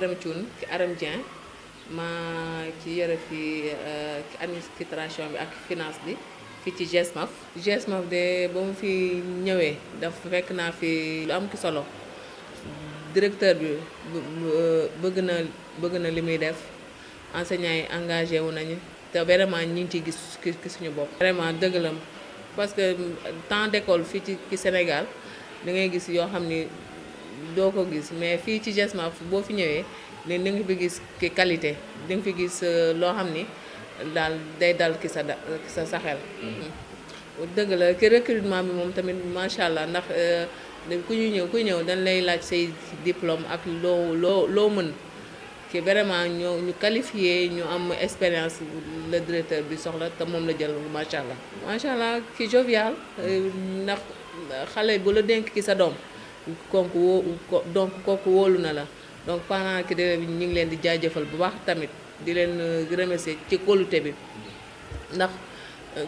madame Thioune ci Aram Dieng maa ci yore fi administration bi ak finance bi fii ci GESMAF. GESMAF de ba mu fi ñëwee dafa fekk naa fi lu am ki solo directeur bi bëgg na li muy def enseignants yi engagé wu nañu te vraiment ñi ngi ciy gis suñu bopp. vraiment dëgg la parce que temps d'école fii ci Sénégal da ngay gis yoo xam ni doo ko gis mais fii ci GESMAF boo fi ñëwee li nga fi gis ki qualité di nga fi gis loo xam ni daal day dal ki sa xel. dëgg la ki recrutement bi moom tamit macha allah ndax kuy ñëw dañ lay laaj say diplôme ak loo mën ki vraiment ñu qualifié ñu am expérience le directeur bi soxla te moom la jël macha allah. macha allah ki jovial ndax xale bu la dénk ki sa doom kooku wóolu na la donc parents ki de ñu ngi leen di jaajëfal bu baax tamit di leen remercier ci kóolute bi ndax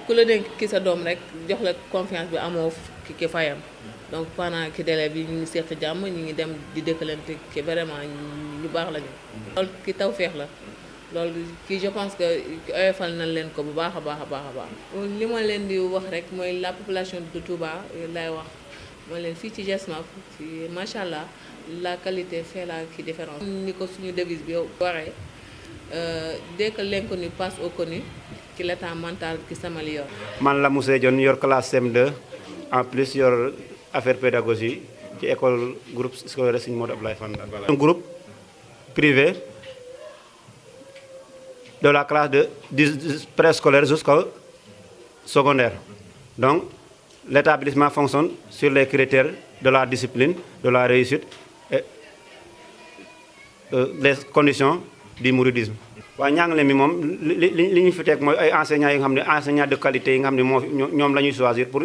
ku la dénk ki sa doom rek jox la confiance bi amoo ki fayam donc parents ki d'élèves bi ñu ngi seq jàmm ñu ngi dem di dëkkalante ki vraiment ñu baax lañu. loolu ki tawfeex la loolu kii je pense que oyofal nañ leen ko bu baax a baax. li ma leen di wax rek mooy la population de Touba lay wax mooy leen fii ci GESMAF ci macha allah la qualité fait la différence. ni ko suñu devise bi waxee dès que l'inconnu passe au connu ci l'état mental qui s'améliore. man la Moussa Dione yor classe CM2 en plus yor affaire pédagogie ci école groupe scolaire Serigne Modou Abdoulaye Fall. un groupe privé de la classe de préscolaire jusqu'au secondaire. Donc l'établissement fonctionne sur les critères de la discipline, de la réussite et les conditions du mouridisme. waaye njàngale mi moom li ñu fi teg mooy ay enseignants yi nga xam ne enseignants de qualité yi nga xam ne ñoom la ñuy choisir pour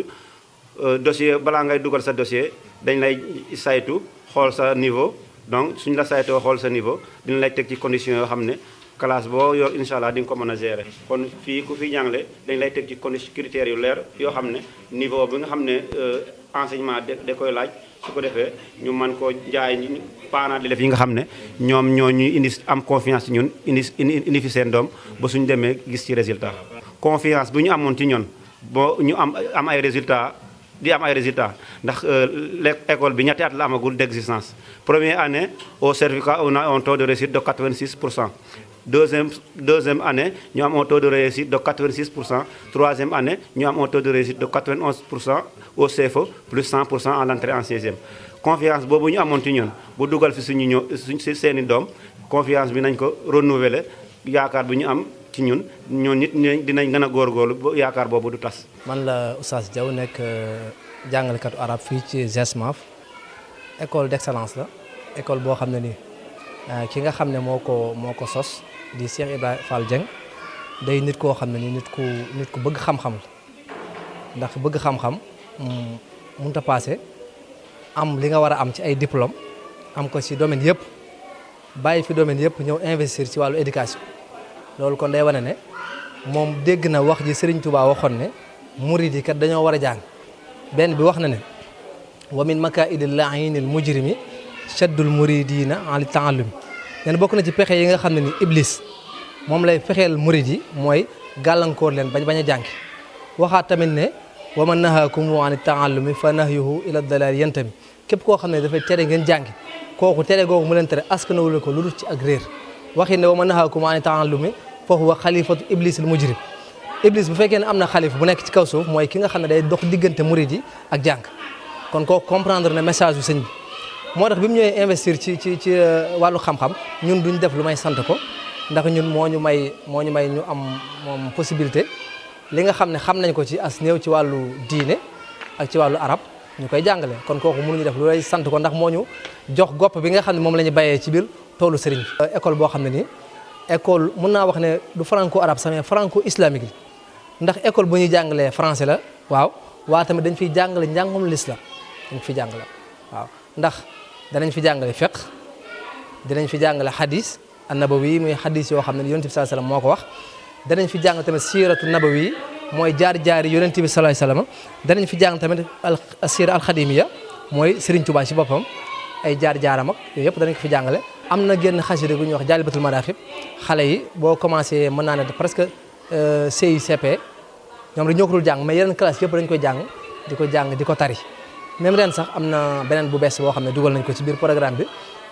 dossier balaa ngay dugal sa dossier dañ lay saytu xool sa niveau donc suñ la saytoo xool sa niveau dina lay teg ci conditions yoo xam ne classe boo yor incha allah di nga ko mën a gérer. kon fii ku fi jàngale dañ lay teg ci conditions critères yu leer yoo xam ne niveau bi nga xam ne enseignement da koy laaj su ko defee ñu mën koo jaay parents d'élèves yi nga xam ne ñoom ñoo ñuy indi am confiance ci ñun indi fi seen doom ba suñu demee gis ci résultat. confiance bu ñu amoon ci ñun boo ñu am ay résultats di am ay résultats ndax école bi ñetti at la amagul d'existence. première année au certificat on a un taux de réussite de 86%. deuxième année ñu am un taux de réussite de 86%. troisième année ñu am un taux de réussite de 91% au CFE plus 100% en l'entrée en 16e. confiance boobu ñu amoon ci ñun bu dugal fi suñu seeni doom confiance bi nañ ko renouveler yaakaar bi ñu am ci ñun nit dinañ gën a góorgóorlu ba yaakaar boobu du tas. man la Oustaz Diaw nekk jàngalekatu arab fii ci GESMAF école d'excellence la école boo xam ne nii ki nga xam ne moo ko sos di Cheikh Ibrahima Fall Dieng day nit koo xam ne nii nit ku bëgg xam-xam la ndax bëgg xam-xam mënut a passé am li nga war a am ci ay diplôme am ko ci domaine yëpp bàyyi fi domaine yëpp ñëw investir ci wàllu éducation loolu kon day wane ne moom dégg na wax ji Serigne Touba waxoon ne murid yi kat dañoo war a jàng benn bi wax na ne wa min makaidil la'inil mujrimi shaddul muridina an ta'allum nen bokk na ci pexe yi nga xam ne ni Iblis moom lay fexeel murid yi mooy gàllankoor leen bañ a jàngi waxaat tamit ne wa man nahaakum an ta'allumi fa nahyuhu ila dalal yantami képp koo xam ne dafay tere ngeen jàngi kooku tere googu mu leen tere askanawul ko lu dul ci ak réer waxi ne wa man nahaakum an ta'allumi fa huwa xalifatu Iblis al mujrim Iblis bu fekkee ne am na xalifa bu nekk ci kaw suuf mooy ki nga xam ne day dox diggante murid yi ak jàng kon kooku comprendre na message bu sëñ bi moo tax bi mu ñëwee investir ci wàllu xam-xam ñun duñ def lu may sant ko ndax ñun moo ñu may ñu am moom possibilité li nga xam ne xam nañ ko ci as néew ci wàllu diine ak ci wàllu arab ñu koy jàngale kon kooku mënuñu def lu lay sant ko ndax moo ñu jox gopp bi nga xam ne moom la ñu bayee ci biir toolu sëriñ bi. école boo xam ne nii école mun naa wax ne du franco arabe sax mais franco islamique la ndax école bu ñuy jàngalee français la waaw waa tamit dañ fiy jàngale njàngum l'islam dañ fi jàngale waaw ndax danañ fi jàngale fiqh dinañ fi jàngale hadis an-nabawi muy hadis yoo xam ne yonent bi sallallahu alayhi wasallam moo ko wax danañ fi jàng tamit siiratu nabawi mooy jaar-jaari yonent bi sallallahu alayhi wasallam danañ fi jàng tamit siira al-xadimiya mooy Serigne Touba ci boppam ay jaar-jaaram ak yooyu yëpp danañ ko fi jàngale am na génn xasida gu ñuy wax Jaalibatul Maraaxib xale yi boo commencé mën naa ne presque CICP ñoom dañoo ko dul jàng mais yeneen classe yëpp dañ koy jàng di ko tari même ren sax am na beneen bu bees boo xam ne dugal nañ ko ci biir programme bi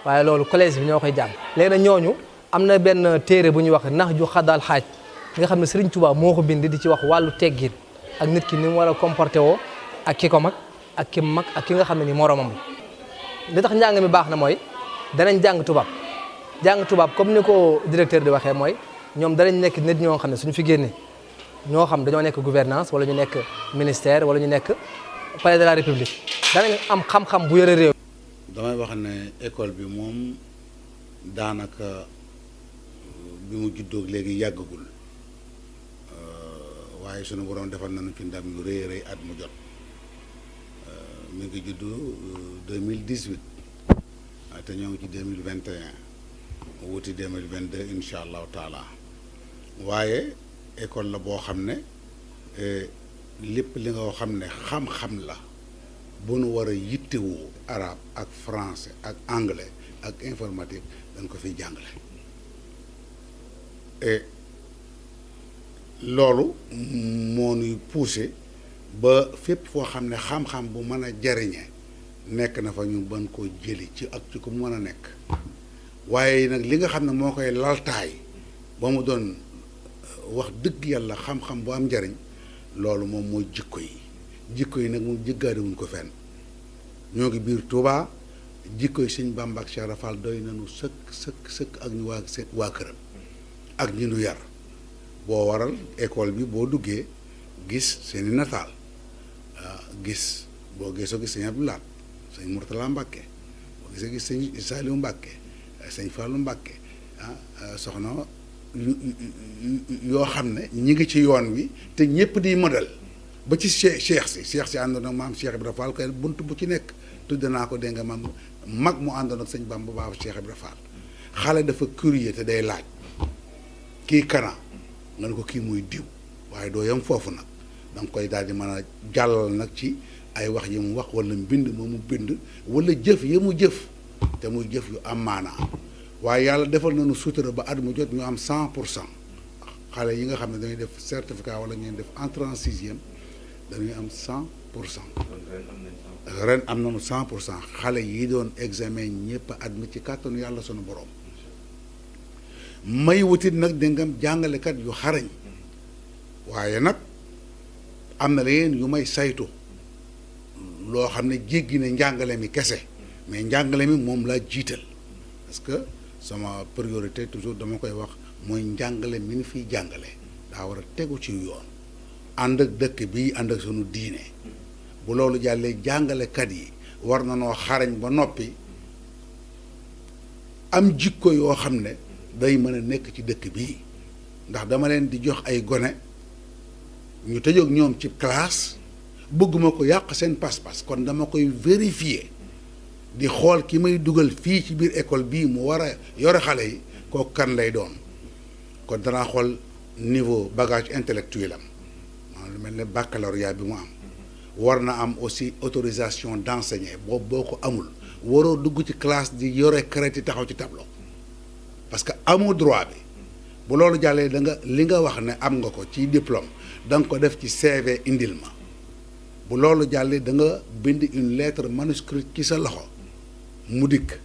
waaye loolu collège bi ñoo koy jàng. léegi nag ñooñu am na benn téere bu ñuy wax nax ju xadaal xaaj nga xam ne Serigne Touba moo ko bind di ci wax wàllu teggin ak nit ki ni mu war a comporté woo ak ki ko mag ak ki mag ak ki nga xam ne ni moromam li tax njàng mi baax na mooy danañ jàng tubaab comme ni ko directeur di waxee mooy ñoom danañ nekk nit ñoo xam ne suñu fi génnee ñoo xam dañoo nekk gouvernance wala ñu nekk ministère wala ñu nekk palais de la république danañ am xam-xam bu yore réew. damay wax ne école bi moom daanaka bi mu juddoo léegi yàggagul waaye sunu borom defal nañu ci ndam yu rëy rëy at mu jot mi ngi juddu 2018 te ñoo ngi ci 2021 wuti 2022 incha allahu taala waaye école la boo xam ne lépp li nga xam ne xam-xam la bu nu war a yittewoo arabe ak français ak anglais ak informatique dañ ko fiy jàngale et loolu moo nuy poussé ba fépp foo xam ne xam-xam bu mën a jariñe nekk na fa ñu bën koo jëli ci ak ci ku mën a nekk waaye nag li nga xam ne moo koy laltaay ba mu doon wax dëgg yàlla xam-xam bu am njariñ loolu moom mooy jikko yi nag moom jëggaadiwuñ ko fenn ñoo ngi biir Touba jikko yi Sëñ Bàmba ak Cheikh Rafal doy nañu sëkk ak ñu waa këram ak ñi nu yar boo waral école bi boo duggee gis seeni nataal gis boo gisoo gis Sëñ Abdou Lahad Sëñ Mourtala Mbàkke boo gisoo gis Sëñ Saliou Mbàkke Sëñ Fallou Mbàkke soxna yoo xam ne ñi ngi ci yoon wi te ñëpp di modèle ba ci cheikh si àndoon ak maam Cheikh Ibra Fall kay bunt bu ci nekk tudd naa ko dégg nga maam mag mu àndoon ak Sëñ Bamba baaba Cheikh Ibra Fall xale dafa curieux te day laaj kii kana nga ne ko kii muy diw waaye doo yam foofu nag da nga koy daal di mën a jàllal nag ci ay wax yi mu wax wala mbind moo mu bind wala jëf yi mu jëf te muy jëf yu am maanaa waaye yàlla defal nañu sutura ba at mu jot ñu am 100% xale yi nga xam ne dañuy def certificat wala ngeen def entrée en sixième dañuy am 100%. ren am nañu 100% xale yi doon examen ñëpp a admis ci kàttanu yàlla sunu borom may wutit nag dangam jàngalekat yu xarañ waaye nag am na leen yu may saytu loo xam ne jéggi ne njàngale mi kese mais njàngale mi moom laa jiital parce que sama priorité toujours dama koy wax mooy njàngale mi ni fiy jàngale daa war a tegu ci yoon ànd ak dëkk bi ànd ak sunu diine bu loolu jàllee jàngalekat yi war na noo xarañ ba noppi am jikko yoo xam ne day mën a nekk ci dëkk bii ndax dama leen di jox ay gone ñu tëjoog ñoom ci classe bëgguma ko yàq seen pas-pas kon dama koy vérifier di xool ki may dugal fii ci biir école bii mu war a yore xale yi kooku kan lay doon kon danaa xool niveau bagage intellectuel am maanaam lu mel ne baccalauréat bi mu am war na am aussi autorisation d'enseigner boobu boo ko amul waroo dugg ci classe di yore crédit taxaw ci tableau parce que amoo droit bi bu loolu jàllee da nga li nga wax ne am nga ko ci diplôme da nga ko def ci CV indil ma bu loolu jàllee da nga bind une lettre manuscrite ci sa loxo mu dikk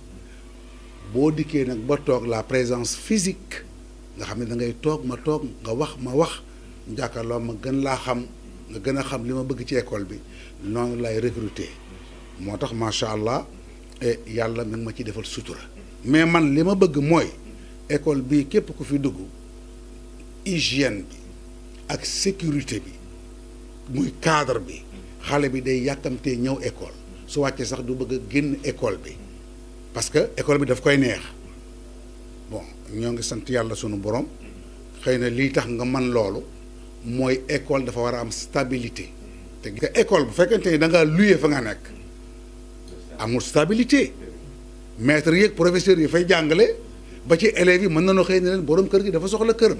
boo dikkee nag ba toog la présence physique nga xam ne da ngay toog ma toog nga wax ma wax jàkkaarloo ma gën laa xam nga gën a xam li ma bëgg ci école bi noonu lay recruter moo tax macha allah yàlla mi ngi ma ci defal sutura mais man li ma bëgg mooy école bi képp ku fi dugg hygiène bi ak sécurité bi muy cadre bi xale bi day yàkkamtee ñëw école su wàccee sax du bëgg a génn école bi parce que école bi daf koy neex bon ñoo ngi sant yàlla sunu borom xëy na lii tax nga man loolu mooy école dafa war a am stabilité te école bu fekkente ni da ngaa luye fa nga nekk amul stabilité maître yeeg professeur yi fay jàngale ba ci élèves yi mën nañoo xëy na leen borom kër gi dafa soxla këram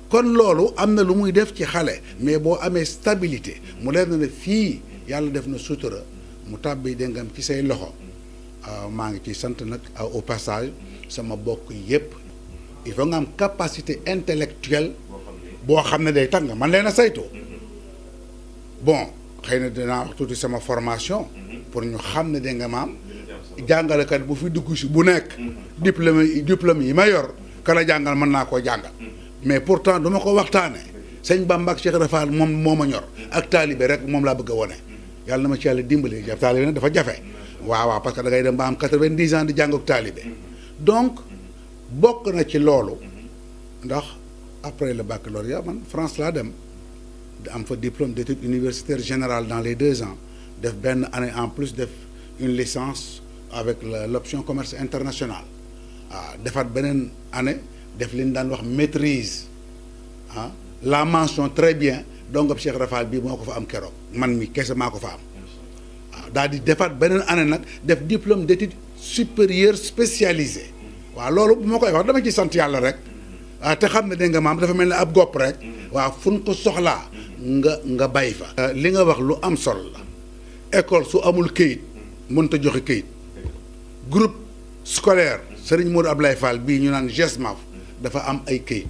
kon loolu am na lu muy def ci xale mais boo amee stabilité mu leer na ne fii yàlla def na sutura mu tàbbi déngam ci say loxo maa ngi ciy sant nag au passage sama bokk yépp il faut nga am capacité intellectuelle boo xam ne day tax nga man leen a saytu bon xëy na dinaa wax tuuti sama formation pour ñu xam ne da nga maam jàngalekat bu fi dugg si bu nekk diplôme yi ma yor kala jàngal mën naa koo jàngal mais pourtant du ma ko waxtaane sëñ Bamba ak Cheikh Rafal moom moo ma ñor ak taalibe rek moom laa bëgg a wone yàlla na ma ci yàlla dimbali jàpp taalibe nag dafa jafe waaw parce que da ngay dem ba am 90 ans di jàng ak taalibe donc bokk na ci loolu ndax après le baccalauréat man France laa dem di am fa diplôme d'études universitaires générales dans les 2 ans def benn année en plus def une licence avec l'option commerce international defaat beneen année def li ñu daan wax maîtrise la mention très bien donc Cheikh Rafal bii moo ko fa am keroog man mi kese maa ko fa am daal di defaat beneen année nag def diplôme d'études supérieures spécialisées waaw loolu bu ma koy wax dama ci sant yàlla rek te xam ne dégg nga maam dafa mel ne ab gopp rek waaw fu ñu ko soxlaa nga bay fa. li nga wax lu am solo la école su amul këyit mënut a joxe këyit groupe scolaire Serigne Modou Ablaye Fall bii ñu naan GESMAF dafa am ay këyit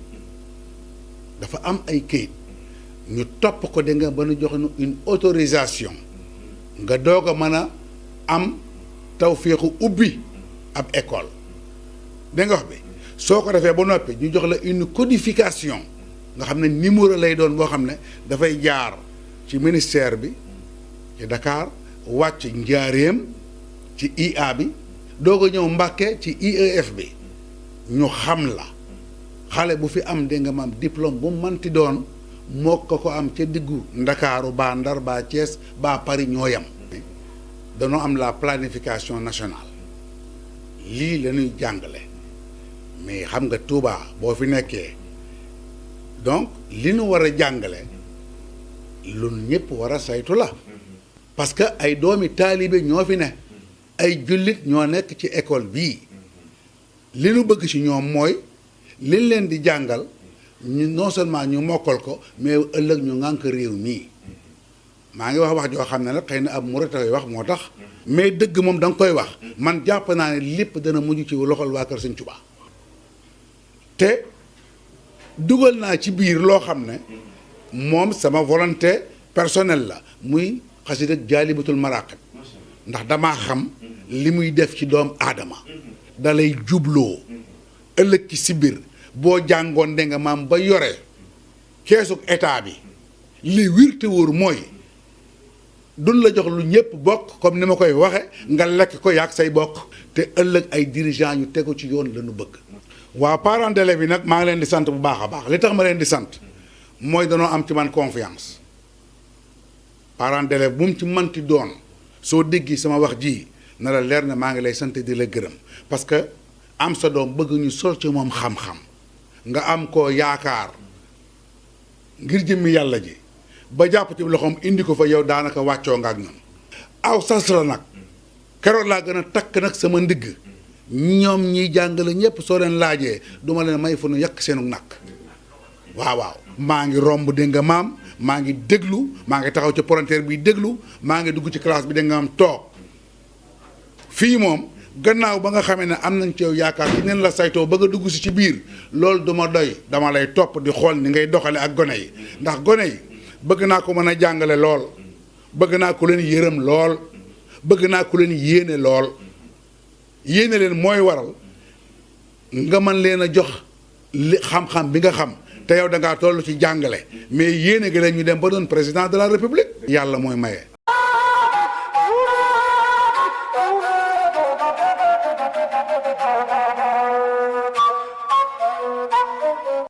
dafa am ay këyit ñu topp ko dégg nga ba nu joxe une autorisation nga doog a mën a am tawféexu ubbi ab école dégg nga wax bi soo ko defee ba noppi ñu jox la une codification nga xam ne numéro lay doon boo xam ne dafay jaar ci ministère bi ci Dakar wàcc Njaaréem ci IA bi doog a ñëw Mbàkke ci IEF bi ñu xam la xale bu fi am dégg nga maam diplôme bu manti doon moo ko am ca diggu Ndakaaru baa Ndar baa Thiès baa Paris ñoo yem danoo am la planification nationale lii la ñuy jàngale mais xam nga Touba boo fi nekkee donc li nu war a jàngale lu ñëpp war a saytu la parce que ay doomi taalibe ñoo fi ne ay jullit ñoo nekk ci école bii li nu bëgg ci ñoom mooy liñ leen di jàngal ñu non seulement ñu mokkal ko mais ëllëg ñu ngànk réew mii maa ngi wax joo xam ne nag xëy na ab murit koy wax moo tax mais dëgg moom da nga koy wax man jàpp naa ne lépp dana mujj ci loxol waa kër Sëñ Tuubaa te dugal naa ci biir loo xam ne moom sama volonté personnelle la muy xasida Jaalibatul Maraqib ndax damaa xam li muy def ci doom aadama da lay jubloo ëllëg ci si biir boo jàngoon de nga maam ba yore keesug état bi li wirte wóor mooy duñ la jox lu ñëpp bokk comme ni ma koy waxe nga lekk ko yaag say bokk te ëllëg ay dirigeants yu tegu ci yoon la ñu bëgg. waa parents d'élèves yi nag maa ngi leen di sant bu baax a baax li tax ma leen di sant mooy danoo am ci man confiance parents d'élèves bu mu ci manti doon soo déggi sama wax ji na la leer na maa ngi lay sant di la gërëm parce que am sa doom bëgg ñu sol ci moom xam-xam nga am koo yaakaar ngir jëmmi yàlla ji ba jàpp ci loxoom indi ko fa yow daanaka wàccoo nga ak ñoom aw sas la nag keroog laa gën a takk nag sama ndigg ñoom ñiy jàngale ñëpp soo leen laajee duma leen may fu nu yàq seenu nag waaw maa ngi romb dégg nga maam maa ngi déglu maa ngi taxaw ci frontière bi déglu maa ngi dugg ci classe bi dégg nga am toog fii moom gannaaw ba nga xamee ne am nañ ci yow yaakaar ci neen la saytoo ba nga dugg si ci biir loolu duma doy dama lay topp di xool ni ngay doxale ak gone yi ndax gone yi bëgg naa ko mën a jàngale lool bëgg naa ko leen yërëm lool bëgg naa ko leen yéene lool yéene leen mooy waral nga mën leen a jox li xam-xam bi nga xam te yow da ngaa toll ci jàngale mais yéene gi leen ñu dem ba doon président de la république yàlla mooy maye